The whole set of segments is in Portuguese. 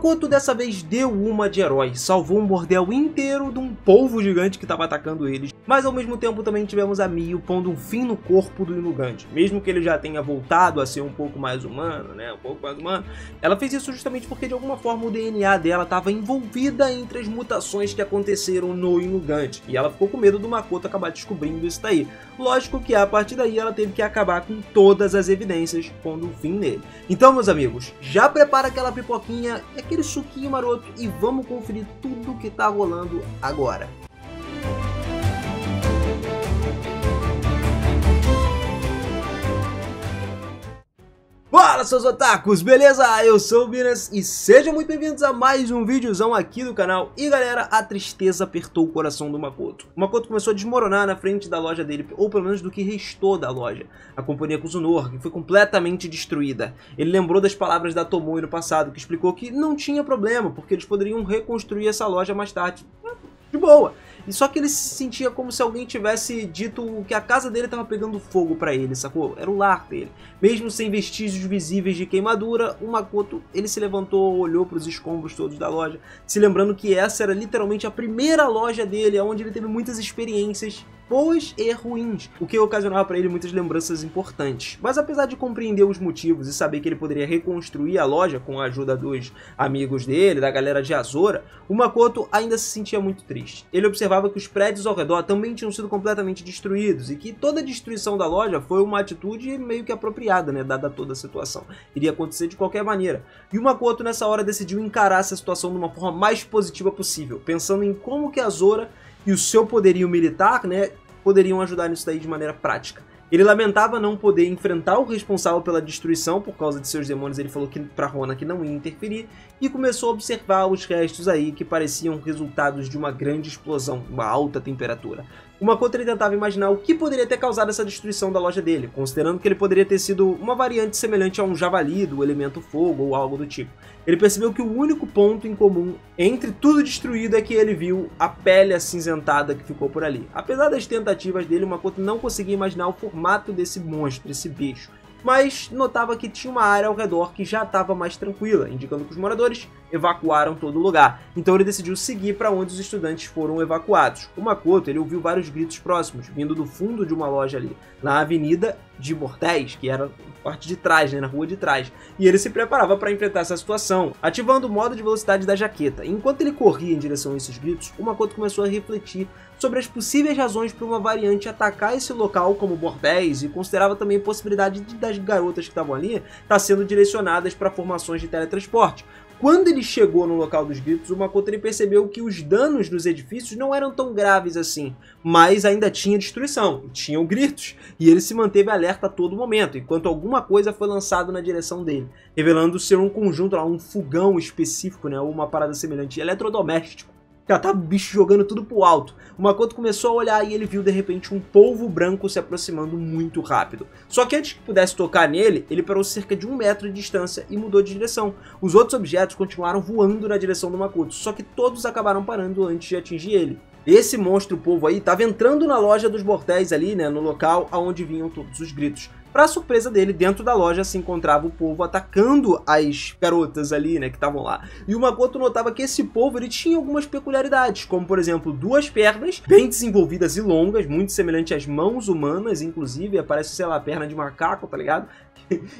Makoto dessa vez deu uma de herói, salvou um bordel inteiro de um polvo gigante que estava atacando eles, mas ao mesmo tempo também tivemos a Mio pondo um fim no corpo do Inugante. Mesmo que ele já tenha voltado a ser um pouco mais humano, ela fez isso justamente porque de alguma forma o DNA dela estava envolvida entre as mutações que aconteceram no Inugante, e ela ficou com medo do Makoto acabar descobrindo isso daí. Lógico que a partir daí ela teve que acabar com todas as evidências, pondo um fim nele. Então, meus amigos, já prepara aquela pipoquinha e aquele suquinho maroto e vamos conferir tudo que tá rolando agora. Fala, seus otakus, beleza? Eu sou o Binas e sejam muito bem-vindos a mais um videozão aqui do canal. E galera, a tristeza apertou o coração do Makoto. O Makoto começou a desmoronar na frente da loja dele, ou pelo menos do que restou da loja. A companhia Kusunor, que foi completamente destruída. Ele lembrou das palavras da Tomoe no passado, que explicou que não tinha problema, porque eles poderiam reconstruir essa loja mais tarde. De boa. E só que ele se sentia como se alguém tivesse dito que a casa dele estava pegando fogo pra ele, sacou? Era o lar dele. Mesmo sem vestígios visíveis de queimadura, o Makoto, ele se levantou, olhou para os escombros todos da loja, se lembrando que essa era literalmente a primeira loja dele, onde ele teve muitas experiências boas e ruins, o que ocasionava para ele muitas lembranças importantes. Mas apesar de compreender os motivos e saber que ele poderia reconstruir a loja com a ajuda dos amigos dele, da galera de Azora, o Makoto ainda se sentia muito triste. Ele observava que os prédios ao redor também tinham sido completamente destruídos e que toda a destruição da loja foi uma atitude meio que apropriada, né, dada toda a situação. Iria acontecer de qualquer maneira. E o Makoto nessa hora decidiu encarar essa situação de uma forma mais positiva possível, pensando em como que Azora e o seu poderio militar, né, poderiam ajudar nisso daí de maneira prática. Ele lamentava não poder enfrentar o responsável pela destruição por causa de seus demônios. Ele falou que para Rona que não ia interferir e começou a observar os restos aí que pareciam resultados de uma grande explosão, uma alta temperatura. O Makoto ele tentava imaginar o que poderia ter causado essa destruição da loja dele, considerando que ele poderia ter sido uma variante semelhante a um javali do elemento fogo ou algo do tipo. Ele percebeu que o único ponto em comum entre tudo destruído é que ele viu a pele acinzentada que ficou por ali. Apesar das tentativas dele, o Makoto não conseguia imaginar o formato desse monstro, desse bicho. Mas notava que tinha uma área ao redor que já estava mais tranquila, indicando que os moradores evacuaram todo o lugar. Então ele decidiu seguir para onde os estudantes foram evacuados. O Makoto ele ouviu vários gritos próximos, vindo do fundo de uma loja ali, na avenida de Bordéis, que era a parte de trás, né, na rua de trás. E ele se preparava para enfrentar essa situação, ativando o modo de velocidade da jaqueta. Enquanto ele corria em direção a esses gritos, o Makoto começou a refletir sobre as possíveis razões para uma variante atacar esse local como Bordéis e considerava também a possibilidade das garotas que estavam ali estar sendo direcionadas para formações de teletransporte. Quando ele chegou no local dos gritos, o Makoto ele percebeu que os danos dos edifícios não eram tão graves assim, mas ainda tinha destruição, tinham gritos, e ele se manteve alerta a todo momento, enquanto alguma coisa foi lançada na direção dele, revelando ser um conjunto, um fogão específico, né, ou uma parada semelhante, eletrodoméstico. Já tava o bicho jogando tudo pro alto. O Makoto começou a olhar e ele viu de repente um polvo branco se aproximando muito rápido. Só que antes que pudesse tocar nele, ele parou cerca de 1 metro de distância e mudou de direção. Os outros objetos continuaram voando na direção do Makoto, só que todos acabaram parando antes de atingir ele. Esse monstro polvo aí estava entrando na loja dos Bordéis ali, né, no local aonde vinham todos os gritos. Para surpresa dele, dentro da loja se encontrava o polvo atacando as garotas ali, né, que estavam lá. E o Makoto notava que esse polvo ele tinha algumas peculiaridades, como por exemplo 2 pernas bem desenvolvidas e longas, muito semelhante às mãos humanas, inclusive, parece, sei lá, perna de macaco, tá ligado?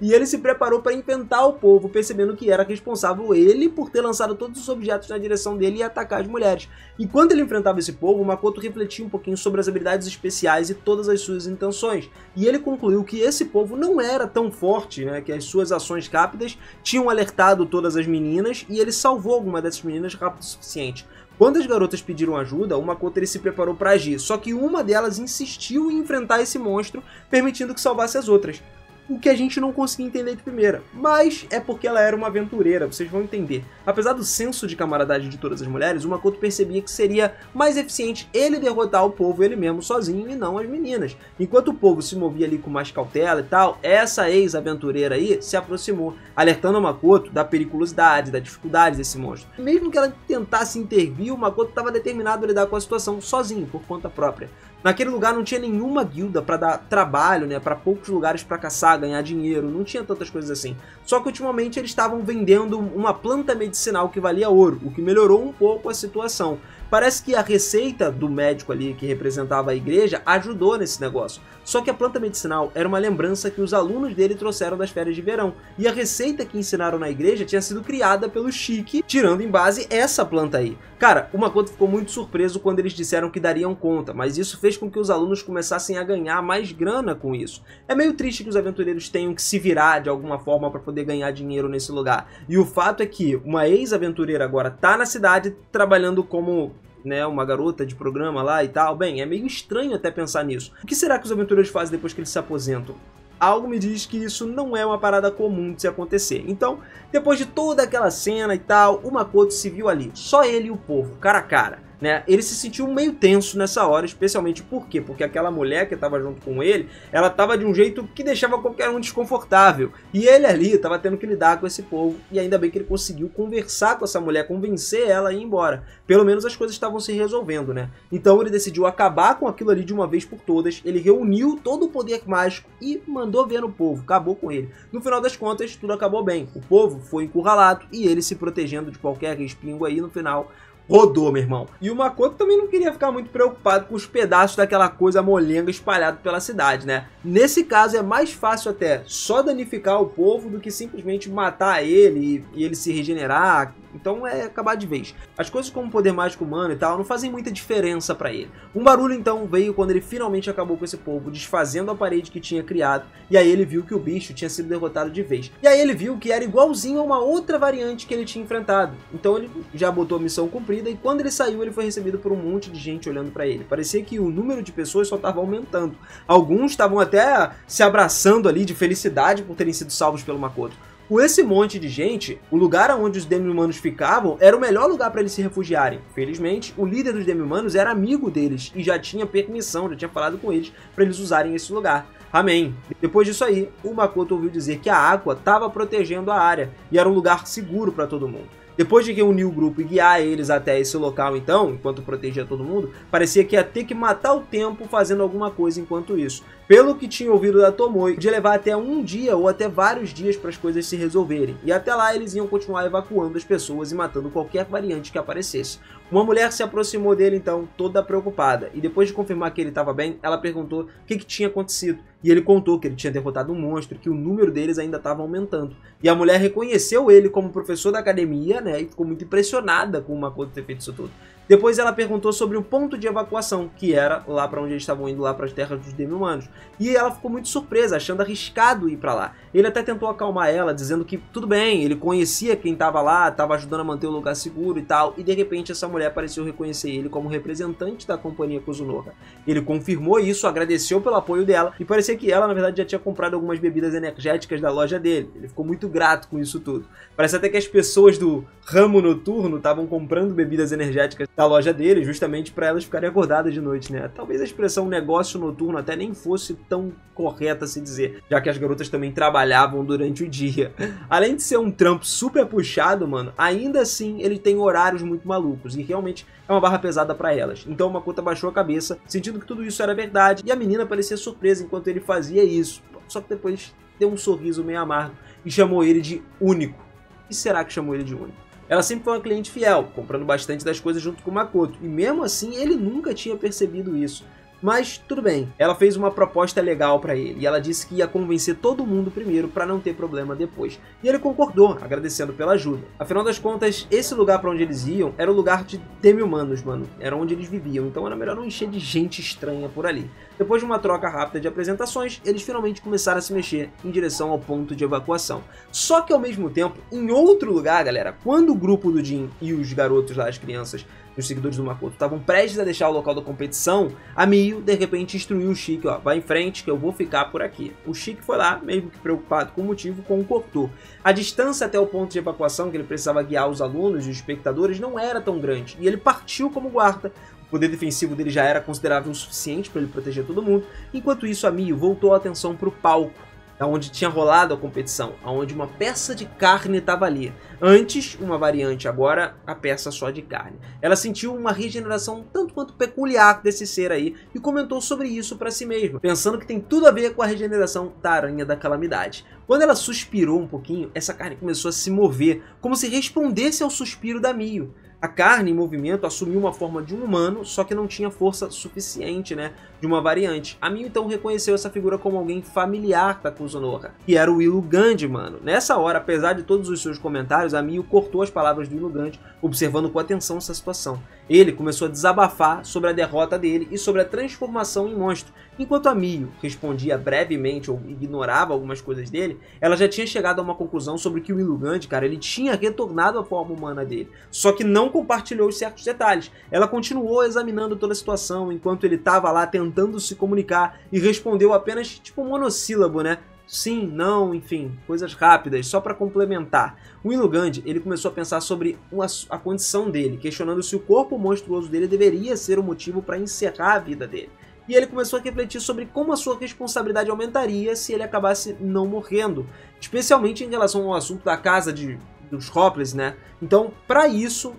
E ele se preparou para enfrentar o polvo, percebendo que era responsável ele por ter lançado todos os objetos na direção dele e atacar as mulheres. Enquanto ele enfrentava esse polvo, o Makoto refletia um pouquinho sobre as habilidades especiais e todas as suas intenções. E ele concluiu que esse polvo não era tão forte, né, que as suas ações rápidas tinham alertado todas as meninas e ele salvou alguma dessas meninas rápido o suficiente. Quando as garotas pediram ajuda, o Makoto ele se preparou para agir, só que uma delas insistiu em enfrentar esse monstro, permitindo que salvasse as outras. O que a gente não conseguia entender de primeira, mas é porque ela era uma aventureira, vocês vão entender. Apesar do senso de camaradagem de todas as mulheres, o Makoto percebia que seria mais eficiente ele derrotar o povo ele mesmo sozinho e não as meninas. Enquanto o povo se movia ali com mais cautela e tal, essa ex-aventureira aí se aproximou, alertando o Makoto da periculosidade, da dificuldade desse monstro. Mesmo que ela tentasse intervir, o Makoto estava determinado a lidar com a situação sozinho, por conta própria. Naquele lugar não tinha nenhuma guilda para dar trabalho, né, para poucos lugares para caçar, ganhar dinheiro, não tinha tantas coisas assim. Só que ultimamente eles estavam vendendo uma planta medicinal que valia ouro, o que melhorou um pouco a situação. Parece que a receita do médico ali que representava a igreja ajudou nesse negócio. Só que a planta medicinal era uma lembrança que os alunos dele trouxeram das férias de verão. E a receita que ensinaram na igreja tinha sido criada pelo Shiki, tirando em base essa planta aí. Cara, o Makoto ficou muito surpreso quando eles disseram que dariam conta, mas isso fez com que os alunos começassem a ganhar mais grana com isso. É meio triste que os aventureiros tenham que se virar de alguma forma para poder ganhar dinheiro nesse lugar. E o fato é que uma ex-aventureira agora tá na cidade trabalhando como, né, uma garota de programa lá e tal. Bem, é meio estranho até pensar nisso. O que será que os aventureiros fazem depois que eles se aposentam? Algo me diz que isso não é uma parada comum de se acontecer. Então, depois de toda aquela cena e tal, o Makoto se viu ali, só ele e o povo, cara a cara, né? Ele se sentiu meio tenso nessa hora, especialmente por quê? Porque aquela mulher que estava junto com ele, ela estava de um jeito que deixava qualquer um desconfortável. E ele ali estava tendo que lidar com esse povo, e ainda bem que ele conseguiu conversar com essa mulher, convencer ela a ir embora. Pelo menos as coisas estavam se resolvendo, né? Então ele decidiu acabar com aquilo ali de uma vez por todas, ele reuniu todo o poder mágico e mandou ver no povo, acabou com ele. No final das contas, tudo acabou bem. O povo foi encurralado e ele se protegendo de qualquer respingo aí no final. Rodou, meu irmão. E o Makoto também não queria ficar muito preocupado com os pedaços daquela coisa molenga espalhado pela cidade, né? Nesse caso é mais fácil até só danificar o povo do que simplesmente matar ele e ele se regenerar. Então é acabar de vez. As coisas como o poder mágico humano e tal não fazem muita diferença pra ele. Um barulho então veio quando ele finalmente acabou com esse povo, desfazendo a parede que tinha criado, e aí ele viu que o bicho tinha sido derrotado de vez. E aí ele viu que era igualzinho a uma outra variante que ele tinha enfrentado. Então ele já botou a missão cumprida, e quando ele saiu ele foi recebido por um monte de gente olhando pra ele. Parecia que o número de pessoas só estava aumentando. Alguns estavam até se abraçando ali de felicidade por terem sido salvos pelo Makoto. Com esse monte de gente, o lugar onde os demi-humanos ficavam era o melhor lugar para eles se refugiarem. Felizmente, o líder dos demi-humanos era amigo deles e já tinha permissão, já tinha falado com eles para eles usarem esse lugar. Amém. Depois disso aí, o Makoto ouviu dizer que a água estava protegendo a área e era um lugar seguro para todo mundo. Depois de reunir o grupo e guiar eles até esse local então, enquanto protegia todo mundo, parecia que ia ter que matar o tempo fazendo alguma coisa enquanto isso. Pelo que tinha ouvido da Tomoe, podia levar até um dia ou até vários dias para as coisas se resolverem. E até lá eles iam continuar evacuando as pessoas e matando qualquer variante que aparecesse. Uma mulher se aproximou dele então, toda preocupada, e depois de confirmar que ele estava bem, ela perguntou o que tinha acontecido. E ele contou que ele tinha derrotado um monstro, que o número deles ainda estava aumentando. E a mulher reconheceu ele como professor da academia, né, e ficou muito impressionada com o Makoto ter feito isso tudo. Depois ela perguntou sobre o ponto de evacuação, que era lá para onde eles estavam indo, lá para as terras dos demi-humanos. E ela ficou muito surpresa, achando arriscado ir para lá. Ele até tentou acalmar ela, dizendo que tudo bem, ele conhecia quem estava lá, estava ajudando a manter o lugar seguro e tal. E de repente essa mulher pareceu reconhecer ele como representante da companhia Kuzunoha. Ele confirmou isso, agradeceu pelo apoio dela e parecia que ela, na verdade, já tinha comprado algumas bebidas energéticas da loja dele. Ele ficou muito grato com isso tudo. Parece até que as pessoas do ramo noturno estavam comprando bebidas energéticas da loja dele, justamente para elas ficarem acordadas de noite, né? Talvez a expressão negócio noturno até nem fosse tão correta a se dizer, já que as garotas também trabalhavam durante o dia. Além de ser um trampo super puxado, mano, ainda assim ele tem horários muito malucos e realmente é uma barra pesada para elas. Então o Makoto abaixou a cabeça, sentindo que tudo isso era verdade, e a menina parecia surpresa enquanto ele fazia isso. Só que depois deu um sorriso meio amargo e chamou ele de único. O que será que chamou ele de único? Ela sempre foi uma cliente fiel, comprando bastante das coisas junto com o Makoto, e mesmo assim ele nunca tinha percebido isso. Mas tudo bem, ela fez uma proposta legal pra ele, e ela disse que ia convencer todo mundo primeiro pra não ter problema depois. E ele concordou, agradecendo pela ajuda. Afinal das contas, esse lugar pra onde eles iam era o lugar de demi-humanos, mano. Era onde eles viviam, então era melhor não encher de gente estranha por ali. Depois de uma troca rápida de apresentações, eles finalmente começaram a se mexer em direção ao ponto de evacuação. Só que ao mesmo tempo, em outro lugar, galera, quando o grupo do Jin e os garotos lá, as crianças, os seguidores do Makoto, estavam prestes a deixar o local da competição, a Miyu de repente instruiu o Shiki, ó, vai em frente que eu vou ficar por aqui. O Shiki foi lá, mesmo que preocupado com o motivo, concordou. A distância até o ponto de evacuação que ele precisava guiar os alunos e os espectadores não era tão grande, e ele partiu como guarda. O poder defensivo dele já era considerável o suficiente para ele proteger todo mundo. Enquanto isso, a Miyu voltou a atenção para o palco, onde tinha rolado a competição, onde uma peça de carne estava ali. Antes, uma variante, agora a peça só de carne. Ela sentiu uma regeneração tanto quanto peculiar desse ser aí e comentou sobre isso para si mesma, pensando que tem tudo a ver com a regeneração da Aranha da Calamidade. Quando ela suspirou um pouquinho, essa carne começou a se mover, como se respondesse ao suspiro da Mio. A carne em movimento assumiu uma forma de um humano, só que não tinha força suficiente, né, de uma variante. A Mio então reconheceu essa figura como alguém familiar da Kuzunoha, que era o Illugand, mano. Nessa hora, apesar de todos os seus comentários, a Mio cortou as palavras do Illugand, observando com atenção essa situação. Ele começou a desabafar sobre a derrota dele e sobre a transformação em monstro. Enquanto a Mio respondia brevemente ou ignorava algumas coisas dele, ela já tinha chegado a uma conclusão sobre que o Illugand, cara, ele tinha retornado à forma humana dele, só que não compartilhou certos detalhes. Ela continuou examinando toda a situação enquanto ele estava lá tentando se comunicar e respondeu apenas tipo um monossílabo, né? Sim, não, enfim, coisas rápidas, só para complementar. O Illugand, ele começou a pensar sobre a condição dele, questionando se o corpo monstruoso dele deveria ser o motivo para encerrar a vida dele. E ele começou a refletir sobre como a sua responsabilidade aumentaria se ele acabasse não morrendo, especialmente em relação ao assunto da casa dos Hopples, né? Então, para isso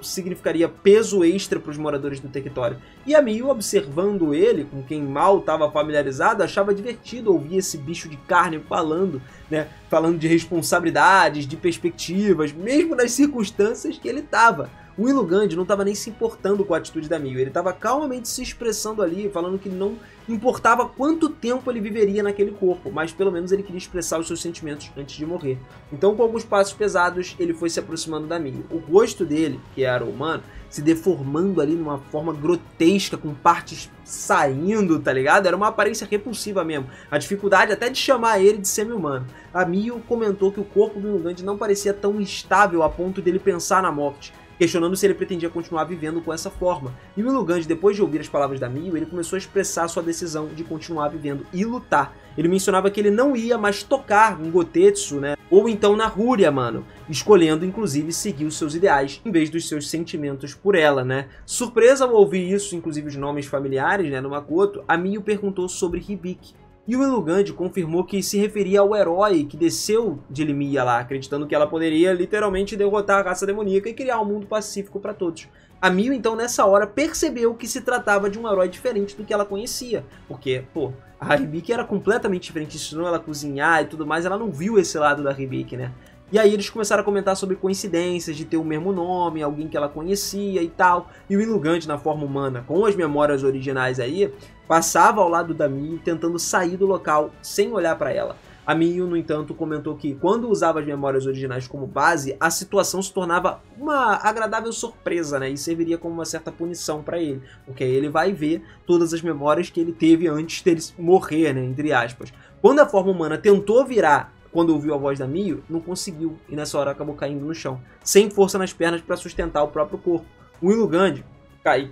significaria peso extra para os moradores do território. E a Mio, observando ele, com quem mal estava familiarizado, achava divertido ouvir esse bicho de carne falando, né? Falando de responsabilidades, de perspectivas, mesmo nas circunstâncias que ele estava. O Illugand não estava nem se importando com a atitude da Mio, ele estava calmamente se expressando ali, falando que não importava quanto tempo ele viveria naquele corpo, mas pelo menos ele queria expressar os seus sentimentos antes de morrer. Então, com alguns passos pesados, ele foi se aproximando da Mio. O rosto dele, que era humano, se deformando ali numa forma grotesca, com partes saindo, tá ligado? Era uma aparência repulsiva mesmo. A dificuldade até de chamar ele de semi-humano. A Mio comentou que o corpo do Illugand não parecia tão instável a ponto dele pensar na morte, questionando se ele pretendia continuar vivendo com essa forma. E o Illugand, depois de ouvir as palavras da Mio, ele começou a expressar sua decisão de continuar vivendo e lutar. Ele mencionava que ele não ia mais tocar em Gotetsu, né? Ou então na Rúria, mano. Escolhendo, inclusive, seguir os seus ideais, em vez dos seus sentimentos por ela, né? Surpresa ao ouvir isso, inclusive os nomes familiares, né, no Makoto, a Mio perguntou sobre Hibiki. E o Illugand confirmou que se referia ao herói que desceu de Limia lá, acreditando que ela poderia literalmente derrotar a raça demoníaca e criar um mundo pacífico para todos. A Mio, então, nessa hora, percebeu que se tratava de um herói diferente do que ela conhecia. Porque, pô, a Hibiki era completamente diferente, ensinou ela a cozinhar e tudo mais, ela não viu esse lado da Hibiki, né? E aí eles começaram a comentar sobre coincidências de ter o mesmo nome, alguém que ela conhecia e tal. E o Illugand, na forma humana, com as memórias originais aí, passava ao lado da Mio tentando sair do local sem olhar para ela. A Mio, no entanto, comentou que quando usava as memórias originais como base, a situação se tornava uma agradável surpresa, né? E serviria como uma certa punição para ele, porque aí ele vai ver todas as memórias que ele teve antes dele morrer, né? Entre aspas. Quando a forma humana tentou virar, quando ouviu a voz da Mio, não conseguiu e nessa hora acabou caindo no chão, sem força nas pernas para sustentar o próprio corpo. O Illugand,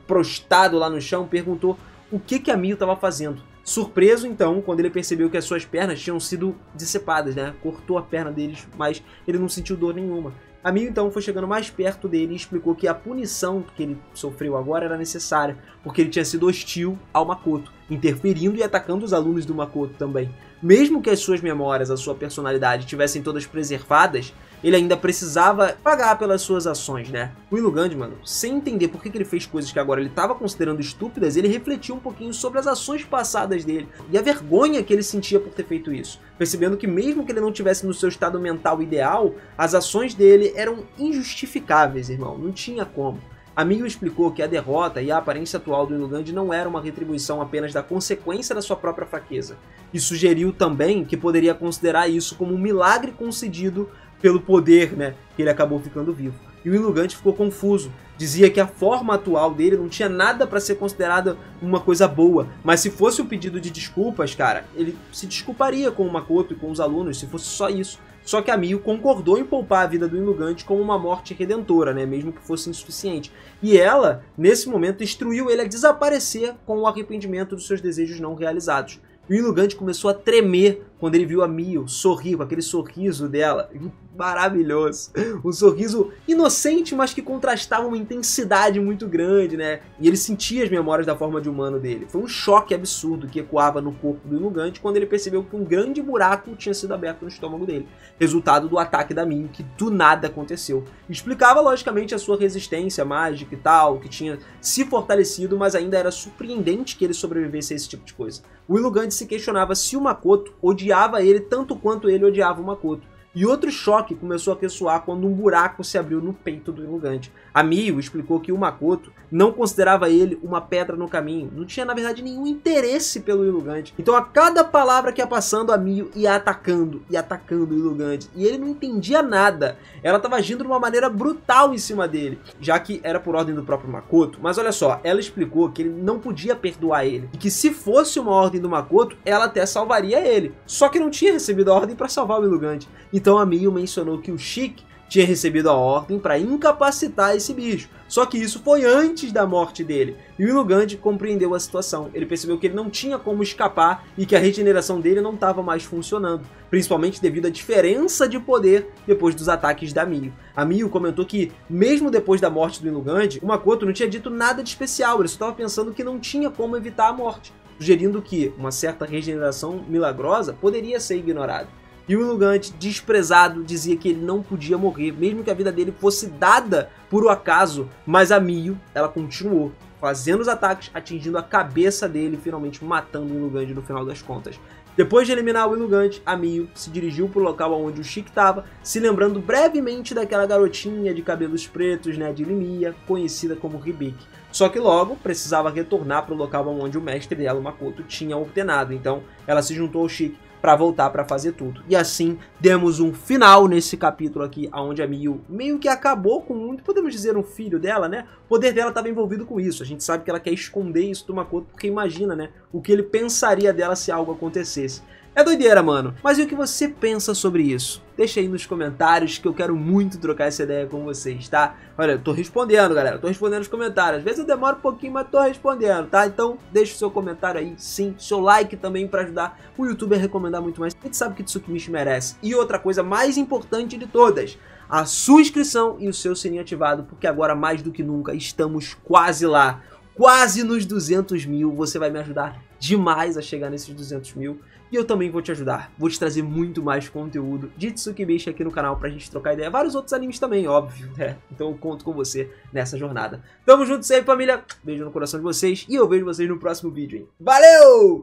prostrado lá no chão, perguntou o que a Mio estava fazendo. Surpreso, então, quando ele percebeu que as suas pernas tinham sido decepadas, né? Cortou a perna deles, mas ele não sentiu dor nenhuma. A Mio, então, foi chegando mais perto dele e explicou que a punição que ele sofreu agora era necessária, porque ele tinha sido hostil ao Makoto, interferindo e atacando os alunos do Makoto também. Mesmo que as suas memórias, a sua personalidade tivessem todas preservadas, ele ainda precisava pagar pelas suas ações, né? O Illugand, mano, sem entender por que ele fez coisas que agora ele estava considerando estúpidas, ele refletiu um pouquinho sobre as ações passadas dele e a vergonha que ele sentia por ter feito isso, percebendo que mesmo que ele não tivesse no seu estado mental ideal, as ações dele eram injustificáveis, irmão, não tinha como. A Mio explicou que a derrota e a aparência atual do Illugand não era uma retribuição apenas da consequência da sua própria fraqueza, e sugeriu também que poderia considerar isso como um milagre concedido pelo poder, né, que ele acabou ficando vivo. E o Illugand ficou confuso, dizia que a forma atual dele não tinha nada para ser considerada uma coisa boa, mas se fosse o pedido de desculpas, cara, ele se desculparia com o Makoto e com os alunos se fosse só isso. Só que a Mio concordou em poupar a vida do Illugand como uma morte redentora, né, mesmo que fosse insuficiente. E ela, nesse momento, instruiu ele a desaparecer com o arrependimento dos seus desejos não realizados. E o Illugand começou a tremer quando ele viu a Mio sorrir com aquele sorriso dela, maravilhoso, um sorriso inocente, mas que contrastava uma intensidade muito grande, né? E ele sentia as memórias da forma de humano dele. Foi um choque absurdo que ecoava no corpo do Illuminati quando ele percebeu que um grande buraco tinha sido aberto no estômago dele, resultado do ataque da Mio, que do nada aconteceu. Explicava logicamente a sua resistência mágica e tal, que tinha se fortalecido, mas ainda era surpreendente que ele sobrevivesse a esse tipo de coisa. O Illuminati se questionava se o Makoto odiava ele tanto quanto ele odiava o Makoto. E outro choque começou a ressoar quando um buraco se abriu no peito do Illuminati. A Mio explicou que o Makoto não considerava ele uma pedra no caminho, não tinha na verdade nenhum interesse pelo Illuminati. Então a cada palavra que ia passando, a Mio ia atacando o Illuminati, e ele não entendia nada. Ela estava agindo de uma maneira brutal em cima dele, já que era por ordem do próprio Makoto. Mas olha só, ela explicou que ele não podia perdoar ele, e que se fosse uma ordem do Makoto, ela até salvaria ele, só que não tinha recebido a ordem para salvar o Illuminati. Então a Mio mencionou que o Shiki tinha recebido a ordem para incapacitar esse bicho. Só que isso foi antes da morte dele. E o Illuminati compreendeu a situação. Ele percebeu que ele não tinha como escapar e que a regeneração dele não estava mais funcionando, principalmente devido à diferença de poder depois dos ataques da Mio. A Mio comentou que, mesmo depois da morte do Illuminati, o Makoto não tinha dito nada de especial, ele só estava pensando que não tinha como evitar a morte, sugerindo que uma certa regeneração milagrosa poderia ser ignorada. E o Illuminati, desprezado, dizia que ele não podia morrer, mesmo que a vida dele fosse dada por um acaso. Mas a Mio, ela continuou fazendo os ataques, atingindo a cabeça dele, finalmente matando o Illuminati no final das contas. Depois de eliminar o Illuminati, a Mio se dirigiu para o local onde o Shiki estava, se lembrando brevemente daquela garotinha de cabelos pretos, né, de Limia, conhecida como Hibiki. Só que logo precisava retornar para o local onde o mestre dela, o Makoto, tinha ordenado. Então ela se juntou ao Shiki para voltar para fazer tudo. E assim, demos um final nesse capítulo aqui, onde a Mio meio que acabou com um, podemos dizer, um filho dela, né? O poder dela estava envolvido com isso. A gente sabe que ela quer esconder isso do Makoto, porque imagina, né? O que ele pensaria dela se algo acontecesse. É doideira, mano. Mas e o que você pensa sobre isso? Deixa aí nos comentários que eu quero muito trocar essa ideia com vocês, tá? Olha, eu tô respondendo, galera. Tô respondendo nos comentários. Às vezes eu demoro um pouquinho, mas tô respondendo, tá? Então deixa o seu comentário aí, sim. Seu like também pra ajudar o YouTube a recomendar muito mais. A gente sabe que Tsukimichi merece. E outra coisa mais importante de todas, a sua inscrição e o seu sininho ativado, porque agora mais do que nunca estamos quase lá. Quase nos 200 mil. Você vai me ajudar demais a chegar nesses 200 mil. E eu também vou te ajudar, vou te trazer muito mais conteúdo de Tsukimichi aqui no canal pra gente trocar ideia. Vários outros animes também, óbvio, né? Então eu conto com você nessa jornada. Tamo junto sempre, família. Beijo no coração de vocês e eu vejo vocês no próximo vídeo, hein? Valeu!